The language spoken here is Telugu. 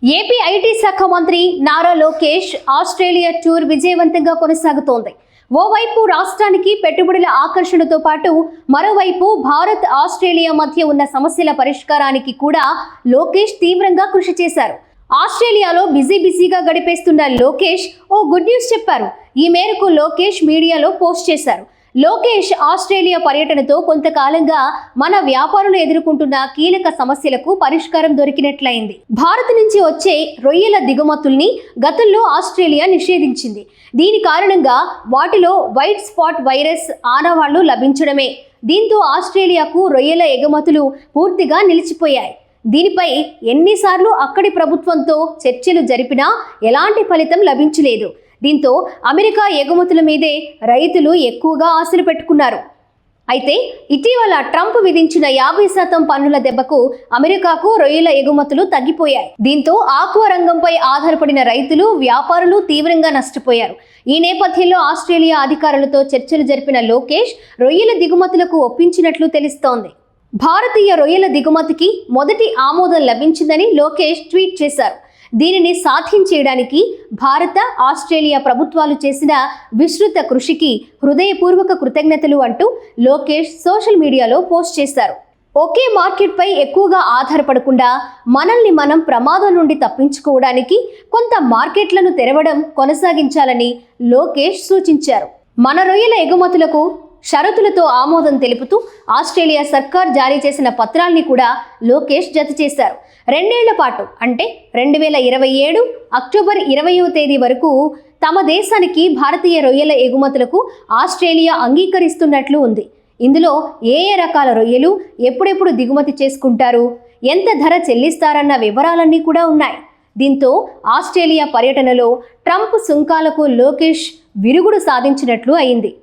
ఏపీ ఐటీ శాఖ మంత్రి నారా లోకేష్ ఆస్ట్రేలియా టూర్ విజయవంతంగా కొనసాగుతోంది. ఓవైపు రాష్ట్రానికి పెట్టుబడుల ఆకర్షణతో పాటు మరోవైపు భారత్ ఆస్ట్రేలియా మధ్య ఉన్న సమస్యల పరిష్కారానికి కూడా లోకేష్ తీవ్రంగా కృషి చేశారు. ఆస్ట్రేలియాలో బిజీగా గడిపేస్తున్న లోకేష్ ఓ గుడ్ న్యూస్ చెప్పారు. ఈ మేరకు లోకేష్ మీడియాలో పోస్ట్ చేశారు. లోకేష్ ఆస్ట్రేలియా పర్యటనతో కొంతకాలంగా మన వ్యాపారులు ఎదుర్కొంటున్న కీలక సమస్యలకు పరిష్కారం దొరికినట్లయింది. భారత్ నుంచి వచ్చే రొయ్యల దిగుమతుల్ని గతంలో ఆస్ట్రేలియా నిషేధించింది. దీని కారణంగా వాటిలో వైట్ స్పాట్ వైరస్ ఆనవాళ్లు లభించడమే. దీంతో ఆస్ట్రేలియాకు రొయ్యల ఎగుమతులు పూర్తిగా నిలిచిపోయాయి. దీనిపై ఎన్నిసార్లు అక్కడి ప్రభుత్వంతో చర్చలు జరిపినా ఎలాంటి ఫలితం లభించలేదు. దీంతో అమెరికా ఎగుమతుల మీదే రైతులు ఎక్కువగా ఆశలు పెట్టుకున్నారు. అయితే ఇటీవల ట్రంప్ విధించిన 50% పన్నుల దెబ్బకు అమెరికాకు రొయ్యల ఎగుమతులు తగ్గిపోయాయి. దీంతో ఆక్వా రంగంపై ఆధారపడిన రైతులు, వ్యాపారులు తీవ్రంగా నష్టపోయారు. ఈ నేపథ్యంలో ఆస్ట్రేలియా అధికారులతో చర్చలు జరిపిన లోకేష్ రొయ్యల దిగుమతులకు ఒప్పించినట్లు తెలుస్తోంది. భారతీయ రొయ్యల దిగుమతికి మొదటి ఆమోదం లభించిందని లోకేష్ ట్వీట్ చేశారు. దీనిని సాధించేయడానికి భారత, ఆస్ట్రేలియా ప్రభుత్వాలు చేసిన విస్తృత కృషికి హృదయపూర్వక కృతజ్ఞతలు అంటూ లోకేష్ సోషల్ మీడియాలో పోస్ట్ చేశారు. ఒకే మార్కెట్పై ఎక్కువగా ఆధారపడకుండా మనల్ని మనం ప్రమాదం నుండి తప్పించుకోవడానికి కొంత మార్కెట్లను తెరవడం కొనసాగించాలని లోకేష్ సూచించారు. మన రొయ్యల ఎగుమతులకు షరతులతో ఆమోదం తెలుపుతూ ఆస్ట్రేలియా సర్కార్ జారీ చేసిన పత్రాల్ని కూడా లోకేష్ జత చేశారు. 2 ఏళ్ల పాటు అంటే 2027 అక్టోబర్ 20వ తేదీ వరకు తమ దేశానికి భారతీయ రొయ్యల ఎగుమతులకు ఆస్ట్రేలియా అంగీకరిస్తున్నట్లు ఉంది. ఇందులో ఏ రకాల రొయ్యలు ఎప్పుడెప్పుడు దిగుమతి చేసుకుంటారు, ఎంత ధర చెల్లిస్తారన్న వివరాలన్నీ కూడా ఉన్నాయి. దీంతో ఆస్ట్రేలియా పర్యటనలో ట్రంప్ సుంకాలకు లోకేష్ విరుగుడు సాధించినట్లు అయింది.